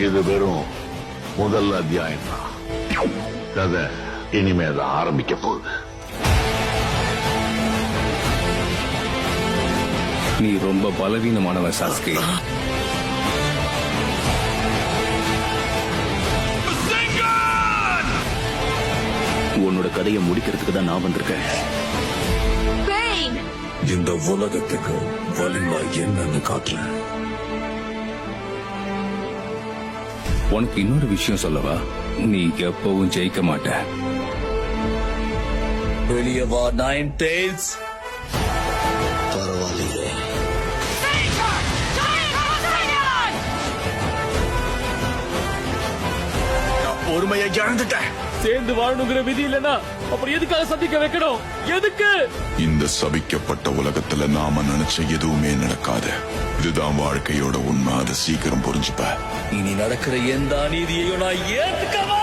இது வெறும் முதல் அத்தியாயம் தான். கதை இனிமேதான் ஆரம்பிக்க போகுது. நீ ரொம்ப பலவீனமானவன் சாஸ்கி. உன்னோட கதையை முடிக்கிறதுக்கு தான் நான் வந்திருக்கேன். இந்த உலகத்துக்கு வலிமை என்னன்னு காட்டல. உனக்கு இன்னொரு விஷயம் சொல்லவா? நீ எப்பவும் ஜெயிக்க மாட்ட. வெளியே வா நைன் டெய்ல்ஸ். பரவாயில்லையே. பொறுமையை இழந்துட்டேன். சேர்ந்து வாழணுங்கிற விதி இல்லனா அப்புறம் எதுக்காக சந்திக்க வைக்கணும்? எதுக்கு? இந்த சபிக்கப்பட்ட உலகத்துல நாம நினைச்ச எதுவுமே நடக்காது. இதுதான் வாழ்க்கையோட உண்மை. அதை சீக்கிரம் புரிஞ்சுப்ப. இனி நடக்கிற எந்த அநீதியையும் நான் ஏத்துக்கவா?